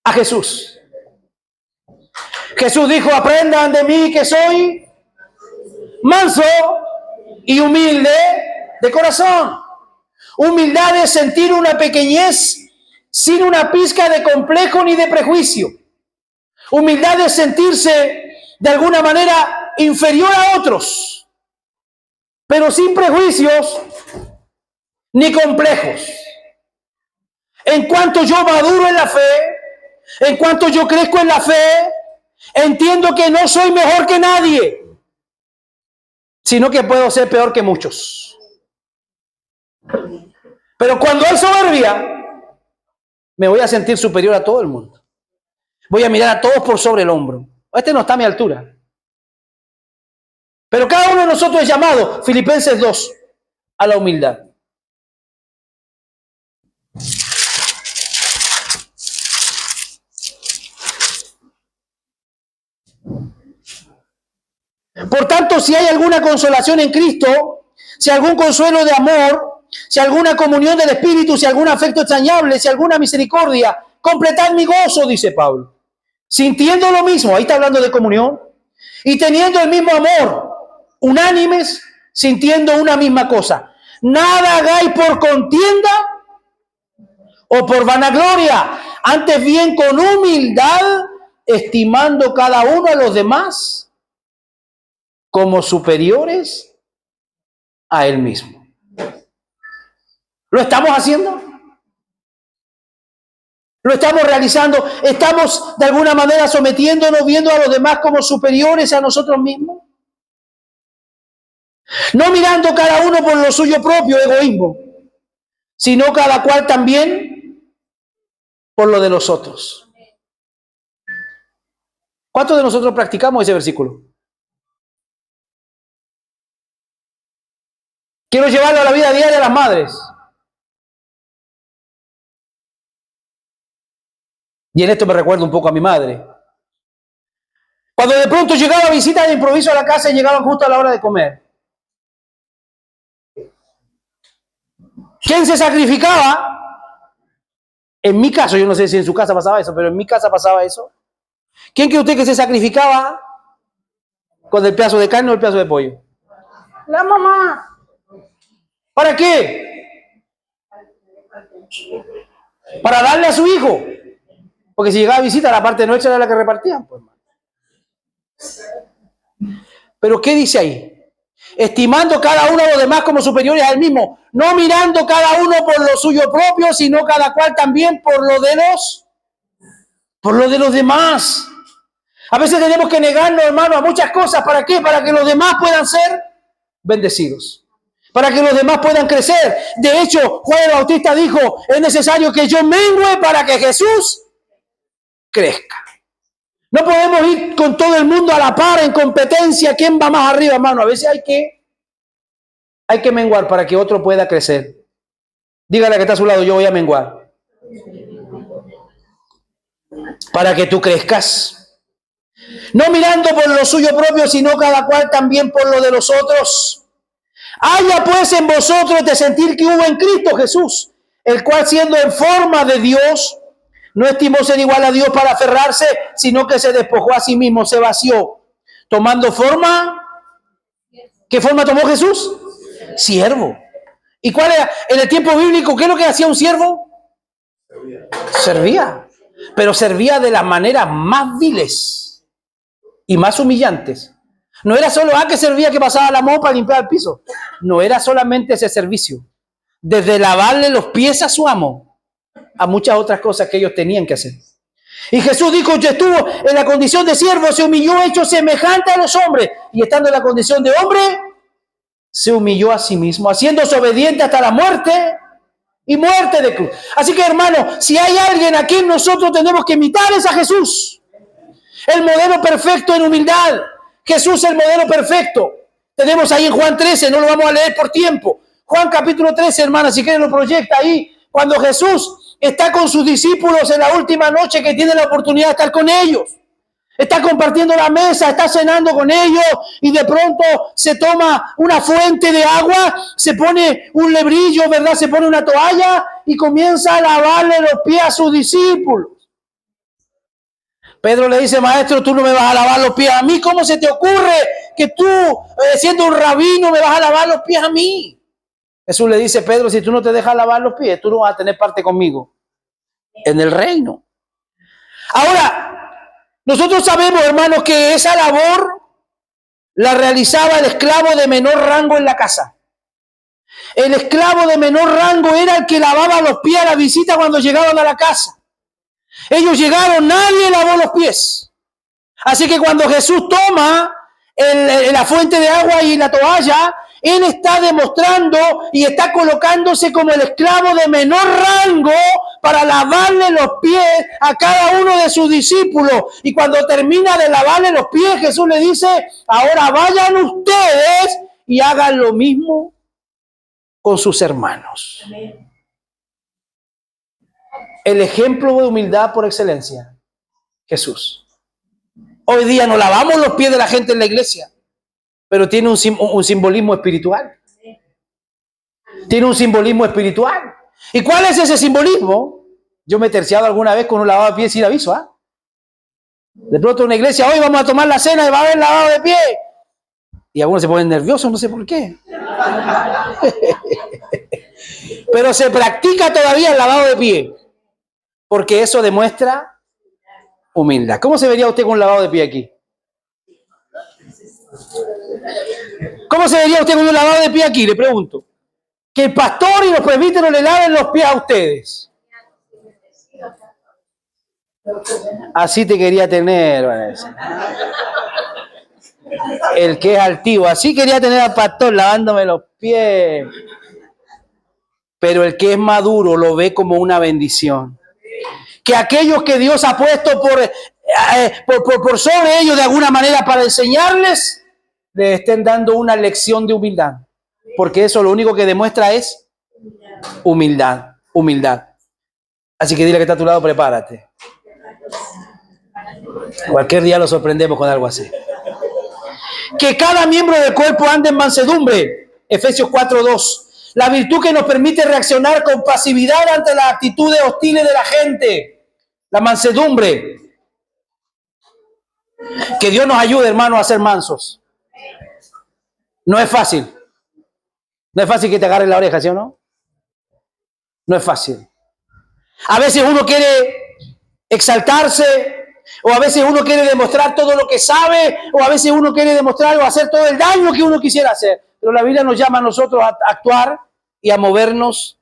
A Jesús. Jesús dijo, aprendan de mí que soy manso y humilde de corazón. Humildad es sentir una pequeñez sin una pizca de complejo ni de prejuicio. Humildad es sentirse de alguna manera inferior a otros, pero sin prejuicios ni complejos. En cuanto yo maduro en la fe, en cuanto yo crezco en la fe, entiendo que no soy mejor que nadie, sino que puedo ser peor que muchos. Pero cuando hay soberbia, me voy a sentir superior a todo el mundo. Voy a mirar a todos por sobre el hombro. Este no está a mi altura. Pero cada uno de nosotros es llamado, Filipenses 2, a la humildad. Por tanto, si hay alguna consolación en Cristo, si algún consuelo de amor, si alguna comunión del Espíritu, si algún afecto entrañable, si alguna misericordia, completad mi gozo, dice Pablo. Sintiendo lo mismo, ahí está hablando de comunión, y teniendo el mismo amor, unánimes, sintiendo una misma cosa. Nada hagáis por contienda o por vanagloria, antes bien con humildad, estimando cada uno a los demás como superiores a él mismo. ¿Lo estamos haciendo? ¿Lo estamos realizando? ¿Estamos de alguna manera sometiéndonos, viendo a los demás como superiores a nosotros mismos? No mirando cada uno por lo suyo propio, egoísmo, sino cada cual también por lo de los otros. ¿Cuántos de nosotros practicamos ese versículo? Quiero llevarlo a la vida diaria de las madres. Y en esto me recuerdo un poco a mi madre. Cuando de pronto llegaba visita de improviso a la casa y llegaban justo a la hora de comer. ¿Quién se sacrificaba? En mi caso, yo no sé si en su casa pasaba eso, pero en mi casa pasaba eso. ¿Quién cree usted que se sacrificaba con el pedazo de carne o el pedazo de pollo? La mamá. ¿Para qué? Para darle a su hijo. Porque si llegaba a visita, la parte nuestra era la que repartían. Pues. Pero ¿qué dice ahí? Estimando cada uno a los demás como superiores al mismo, no mirando cada uno por lo suyo propio, sino cada cual también por lo de los demás. A veces tenemos que negarnos, hermano, a muchas cosas. ¿Para qué? Para que los demás puedan ser bendecidos. Para que los demás puedan crecer. De hecho, Juan el Bautista dijo, es necesario que yo mengue para que Jesús crezca. No podemos ir con todo el mundo a la par en competencia. ¿Quién va más arriba, hermano? A veces hay que menguar para que otro pueda crecer. Dígale que está a su lado, yo voy a menguar. Para que tú crezcas. No mirando por lo suyo propio, sino cada cual también por lo de los otros. Haya pues en vosotros de sentir que hubo en Cristo Jesús, el cual siendo en forma de Dios, no estimó ser igual a Dios para aferrarse, sino que se despojó a sí mismo, se vació, tomando forma. ¿Qué forma tomó Jesús? Siervo. ¿Y cuál era? En el tiempo bíblico, ¿qué es lo que hacía un siervo? Servía. Pero servía de las maneras más viles y más humillantes. No era solo que servía que pasaba la mopa para limpiar el piso. No era solamente ese servicio. Desde lavarle los pies a su amo, a muchas otras cosas que ellos tenían que hacer. Y Jesús dijo, yo estuvo en la condición de siervo, se humilló hecho semejante a los hombres. Y estando en la condición de hombre, se humilló a sí mismo, haciéndose obediente hasta la muerte y muerte de cruz. Así que, hermano, si hay alguien a quien nosotros tenemos que imitar es a Jesús. El modelo perfecto en humildad. Jesús es el modelo perfecto. Tenemos ahí en Juan 13, no lo vamos a leer por tiempo. Juan capítulo 13, hermana, si quieren lo proyecta ahí. Cuando Jesús está con sus discípulos en la última noche que tiene la oportunidad de estar con ellos. Está compartiendo la mesa, está cenando con ellos y de pronto se toma una fuente de agua, se pone un lebrillo, ¿verdad? Se pone una toalla y comienza a lavarle los pies a sus discípulos. Pedro le dice, maestro, tú no me vas a lavar los pies a mí. ¿Cómo se te ocurre que tú, siendo un rabino, me vas a lavar los pies a mí? Jesús le dice, Pedro, si tú no te dejas lavar los pies, tú no vas a tener parte conmigo en el reino. Ahora, nosotros sabemos, hermanos, que esa labor la realizaba el esclavo de menor rango en la casa. El esclavo de menor rango era el que lavaba los pies a la visita cuando llegaban a la casa. Ellos llegaron, nadie lavó los pies. Así que cuando Jesús toma la fuente de agua y la toalla, Él está demostrando y está colocándose como el esclavo de menor rango para lavarle los pies a cada uno de sus discípulos. Y cuando termina de lavarle los pies, Jesús le dice, ahora vayan ustedes y hagan lo mismo con sus hermanos. El ejemplo de humildad por excelencia, Jesús. Hoy día no lavamos los pies de la gente en la iglesia, pero tiene un simbolismo espiritual. Tiene un simbolismo espiritual. ¿Y cuál es ese simbolismo? Yo me he terciado alguna vez con un lavado de pies sin aviso. De pronto en una iglesia, hoy vamos a tomar la cena y va a haber lavado de pies. Y algunos se ponen nerviosos, no sé por qué. Pero se practica todavía el lavado de pies, porque eso demuestra humildad. ¿Cómo se vería usted con un lavado de pie aquí? ¿Cómo se vería usted con un lavado de pie aquí? Le pregunto. Que el pastor y los presbíteros le laven los pies a ustedes. Así te quería tener, Vanessa. El que es altivo. Así quería tener al pastor lavándome los pies. Pero el que es maduro lo ve como una bendición. Que aquellos que Dios ha puesto por sobre ellos de alguna manera para enseñarles, les estén dando una lección de humildad. Porque eso lo único que demuestra es humildad, humildad. Así que dile que está a tu lado, prepárate. Cualquier día lo sorprendemos con algo así. Que cada miembro del cuerpo ande en mansedumbre. Efesios 4:2. La virtud que nos permite reaccionar con pasividad ante las actitudes hostiles de la gente. La mansedumbre. Que Dios nos ayude, hermanos, a ser mansos. No es fácil. No es fácil que te agarren la oreja, ¿sí o no? No es fácil. A veces uno quiere exaltarse, o a veces uno quiere demostrar todo lo que sabe, o a veces uno quiere demostrar o hacer todo el daño que uno quisiera hacer. Pero la Biblia nos llama a nosotros a actuar y a movernos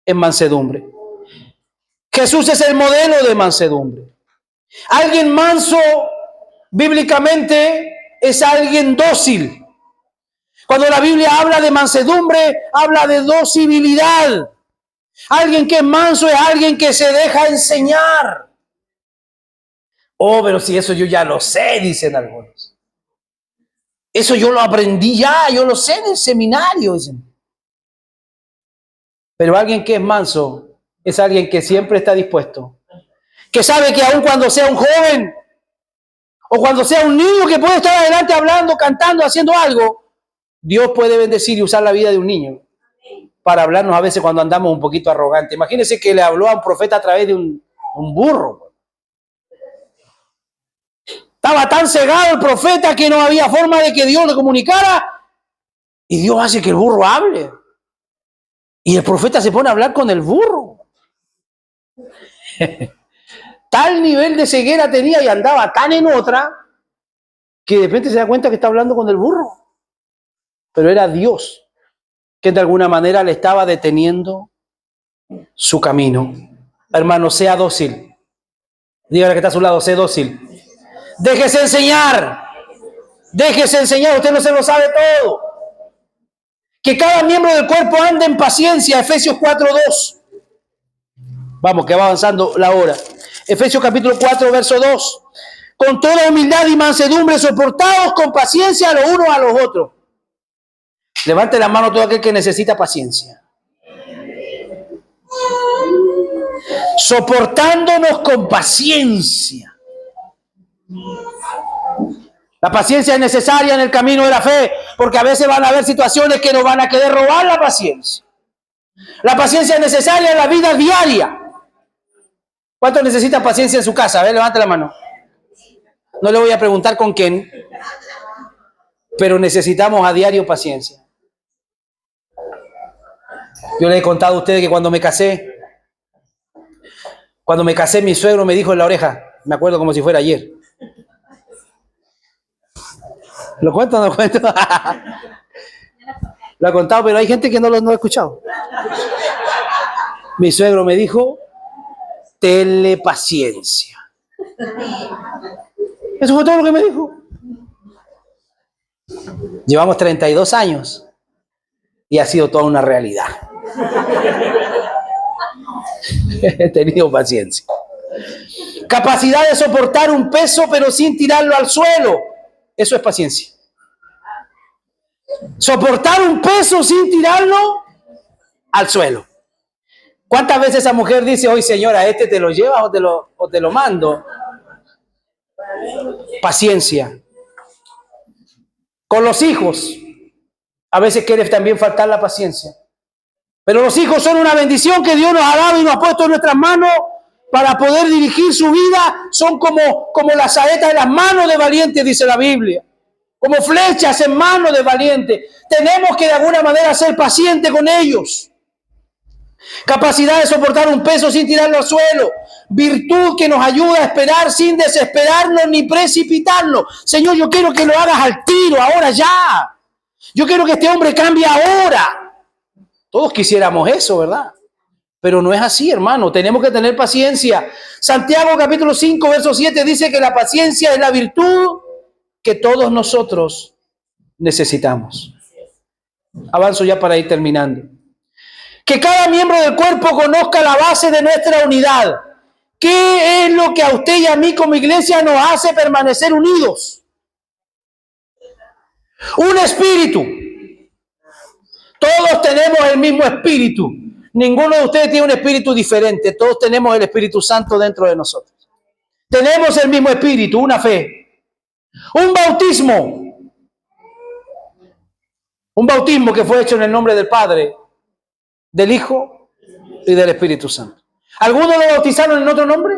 en mansedumbre. Jesús es el modelo de mansedumbre. Alguien manso, bíblicamente, es alguien dócil. Cuando la Biblia habla de mansedumbre, habla de docilidad. Alguien que es manso es alguien que se deja enseñar. Oh, pero si eso yo ya lo sé, dicen algunos. Eso yo lo aprendí ya, yo lo sé en el seminario, dicen. Pero alguien que es manso es alguien que siempre está dispuesto. Que sabe que aun cuando sea un joven o cuando sea un niño que puede estar adelante hablando, cantando, haciendo algo, Dios puede bendecir y usar la vida de un niño para hablarnos a veces cuando andamos un poquito arrogantes. Imagínense que le habló a un profeta a través de un burro. Estaba tan cegado el profeta que no había forma de que Dios le comunicara. Y Dios hace que el burro hable. Y el profeta se pone a hablar con el burro. Tal nivel de ceguera tenía y andaba tan en otra que de repente se da cuenta que está hablando con el burro. Pero era Dios que de alguna manera le estaba deteniendo su camino. Hermano, sea dócil. Dígale que está a su lado, sea dócil. Déjese enseñar. Déjese enseñar, usted no se lo sabe todo. Que cada miembro del cuerpo ande en paciencia, Efesios 4:2. Vamos, que va avanzando la hora. Efesios capítulo 4, verso 2. Con toda humildad y mansedumbre, soportados con paciencia los unos a los otros. Levante la mano todo aquel que necesita paciencia. Soportándonos con paciencia. La paciencia es necesaria en el camino de la fe, porque a veces van a haber situaciones que nos van a querer robar la paciencia. La paciencia es necesaria en la vida diaria. ¿Cuántos necesitan paciencia en su casa? A ver, levante la mano. No le voy a preguntar con quién, pero necesitamos a diario paciencia. Yo les he contado a ustedes que cuando me casé, mi suegro me dijo en la oreja, me acuerdo como si fuera ayer. ¿Lo cuento o no lo cuento? Lo he contado, pero hay gente que no lo ha escuchado. Mi suegro me dijo, tenle paciencia. Eso fue todo lo que me dijo. Llevamos 32 años y ha sido toda una realidad. He tenido paciencia. Capacidad de soportar un peso pero sin tirarlo al suelo. Eso es paciencia. Soportar un peso sin tirarlo al suelo. ¿Cuántas veces esa mujer dice, hoy señora, este te lo llevas o te lo mando? Paciencia. Con los hijos, a veces quiere también faltar la paciencia. Pero los hijos son una bendición que Dios nos ha dado y nos ha puesto en nuestras manos para poder dirigir su vida. Son como las saetas de las manos de valiente, dice la Biblia. Como flechas en manos de valiente. Tenemos que de alguna manera ser pacientes con ellos. Capacidad de soportar un peso sin tirarlo al suelo. Virtud que nos ayuda a esperar sin desesperarnos ni precipitarnos. Señor, yo quiero que lo hagas al tiro, ahora ya. Yo quiero que este hombre cambie ahora. Todos quisiéramos eso, ¿verdad? Pero no es así, hermano. Tenemos que tener paciencia. Santiago capítulo 5, verso 7 dice que la paciencia es la virtud que todos nosotros necesitamos. Avanzo ya para ir terminando. Que cada miembro del cuerpo conozca la base de nuestra unidad. ¿Qué es lo que a usted y a mí como iglesia nos hace permanecer unidos? Un espíritu. Todos tenemos el mismo espíritu. Ninguno de ustedes tiene un espíritu diferente. Todos tenemos el Espíritu Santo dentro de nosotros. Tenemos el mismo espíritu, una fe. Un bautismo. Un bautismo que fue hecho en el nombre del Padre, del Hijo y del Espíritu Santo. ¿Algunos lo bautizaron en otro nombre?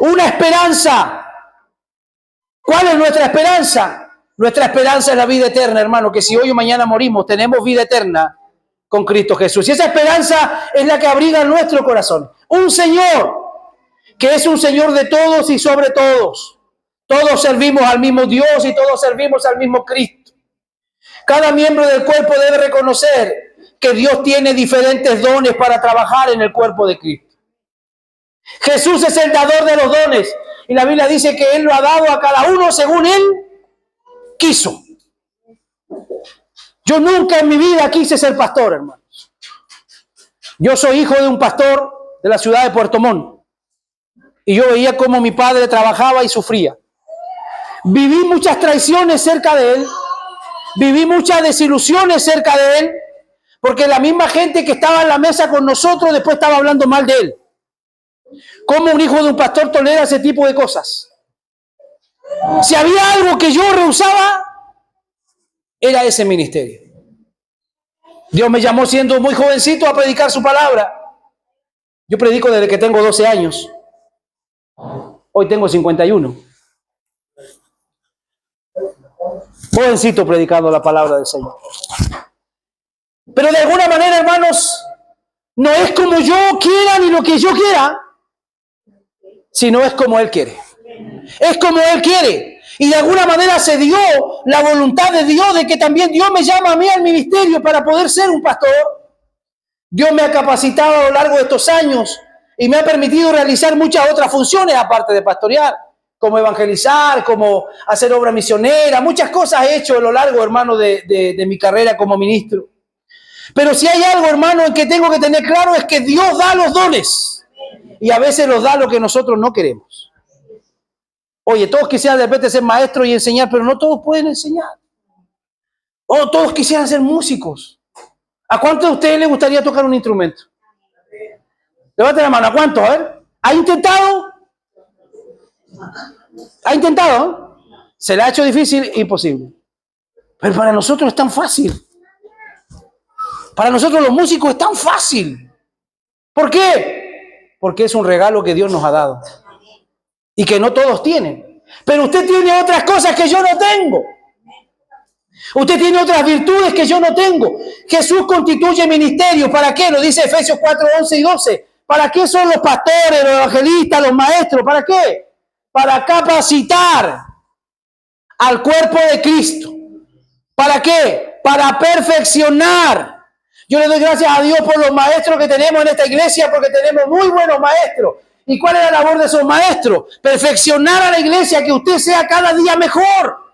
Una esperanza. ¿Cuál es nuestra esperanza? Nuestra esperanza es la vida eterna, hermano, que si hoy o mañana morimos, tenemos vida eterna con Cristo Jesús. Y esa esperanza es la que abriga nuestro corazón. Un Señor, que es un Señor de todos y sobre todos. Todos servimos al mismo Dios y todos servimos al mismo Cristo. Cada miembro del cuerpo debe reconocer que Dios tiene diferentes dones para trabajar en el cuerpo de Cristo. Jesús es el dador de los dones y la Biblia dice que Él lo ha dado a cada uno según Él quiso. Yo nunca en mi vida quise ser pastor, hermanos. Yo soy hijo de un pastor de la ciudad de Puerto Montt y yo veía cómo mi padre trabajaba y sufría. Viví muchas traiciones cerca de él, viví muchas desilusiones cerca de él, porque la misma gente que estaba en la mesa con nosotros después estaba hablando mal de él. ¿Cómo un hijo de un pastor tolera ese tipo de cosas? Si había algo que yo rehusaba, era ese ministerio. Dios me llamó siendo muy jovencito a predicar su palabra. Yo predico desde que tengo 12 años. Hoy tengo 51. Jovencito predicando la palabra del Señor. Pero de alguna manera, hermanos, no es como yo quiera ni lo que yo quiera, sino es como Él quiere. Es como Él quiere. Y de alguna manera se dio la voluntad de Dios de que también Dios me llama a mí al ministerio para poder ser un pastor. Dios me ha capacitado a lo largo de estos años y me ha permitido realizar muchas otras funciones aparte de pastorear, como evangelizar, como hacer obra misionera, muchas cosas he hecho a lo largo, hermano, de mi carrera como ministro. Pero si hay algo, hermano, en que tengo que tener claro es que Dios da los dones y a veces los da lo que nosotros no queremos. Oye, todos quisieran de repente ser maestros y enseñar, pero no todos pueden enseñar. O todos quisieran ser músicos. ¿A cuántos de ustedes les gustaría tocar un instrumento? Levanten la mano, ¿a cuántos? A ver, ¿ha intentado? Ha intentado, ¿no? Se le ha hecho difícil, imposible. Pero para nosotros es tan fácil. Para nosotros los músicos es tan fácil. ¿Por qué? Porque es un regalo que Dios nos ha dado. Y que no todos tienen. Pero usted tiene otras cosas que yo no tengo. Usted tiene otras virtudes que yo no tengo. Jesús constituye ministerio. ¿Para qué? Lo dice Efesios 4, 11 y 12. ¿Para qué son los pastores, los evangelistas, los maestros? ¿Para qué? Para capacitar al cuerpo de Cristo. ¿Para qué? Para perfeccionar. Yo le doy gracias a Dios por los maestros que tenemos en esta iglesia, porque tenemos muy buenos maestros. ¿Y cuál es la labor de esos maestros? Perfeccionar a la iglesia, que usted sea cada día mejor.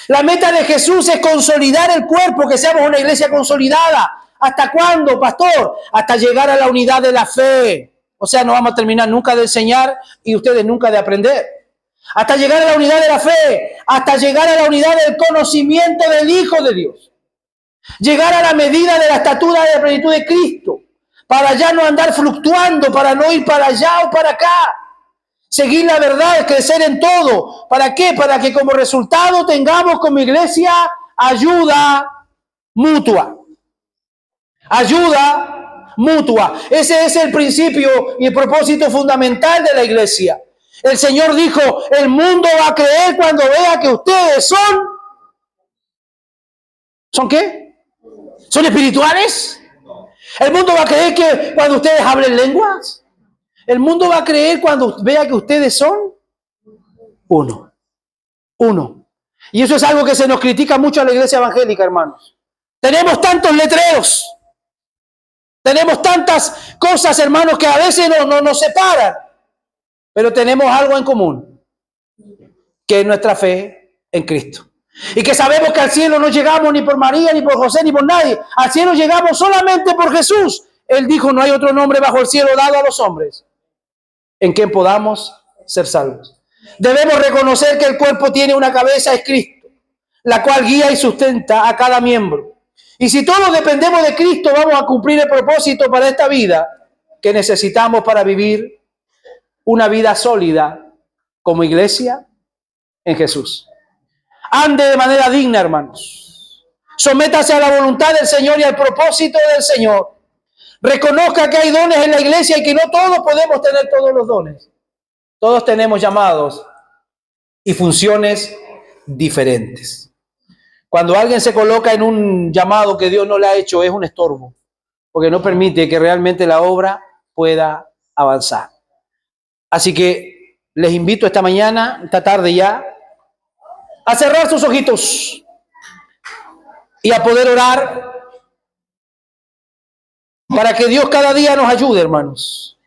La meta de Jesús es consolidar el cuerpo, que seamos una iglesia consolidada. ¿Hasta cuándo, pastor? Hasta llegar a la unidad de la fe. O sea, no vamos a terminar nunca de enseñar y ustedes nunca de aprender. Hasta llegar a la unidad de la fe, hasta llegar a la unidad del conocimiento del Hijo de Dios. Llegar a la medida de la estatura de la plenitud de Cristo, para ya no andar fluctuando, para no ir para allá o para acá. Seguir la verdad, crecer en todo. ¿Para qué? Para que como resultado tengamos como iglesia ayuda mutua. Ayuda mutua. Ese es el principio y el propósito fundamental de la iglesia. El Señor dijo, el mundo va a creer cuando vea que ustedes son... ¿Son qué? ¿Son espirituales? El mundo va a creer que cuando ustedes hablen lenguas. El mundo va a creer cuando vea que ustedes son uno. Uno. Y eso es algo que se nos critica mucho a la iglesia evangélica, hermanos. Tenemos tantos letreros. Tenemos tantas cosas, hermanos, que a veces nos separan. Pero tenemos algo en común, que es nuestra fe en Cristo. Y que sabemos que al cielo no llegamos ni por María, ni por José, ni por nadie. Al cielo llegamos solamente por Jesús. Él dijo, no hay otro nombre bajo el cielo dado a los hombres en quien podamos ser salvos. Debemos reconocer que el cuerpo tiene una cabeza, es Cristo, la cual guía y sustenta a cada miembro. Y si todos dependemos de Cristo, vamos a cumplir el propósito para esta vida que necesitamos para vivir una vida sólida como iglesia en Jesús. Ande de manera digna, hermanos. Sométase a la voluntad del Señor y al propósito del Señor. Reconozca que hay dones en la iglesia y que no todos podemos tener todos los dones. Todos tenemos llamados y funciones diferentes. Cuando alguien se coloca en un llamado que Dios no le ha hecho, es un estorbo, porque no permite que realmente la obra pueda avanzar. Así que les invito esta mañana, esta tarde ya, a cerrar sus ojitos y a poder orar para que Dios cada día nos ayude, hermanos,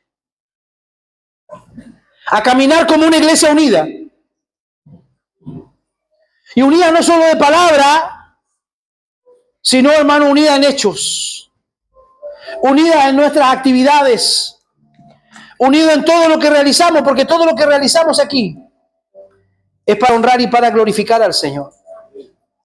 a caminar como una iglesia unida. Y unida no solo de palabra, sino, hermano, unida en hechos, unida en nuestras actividades, unida en todo lo que realizamos, porque todo lo que realizamos aquí es para honrar y para glorificar al Señor.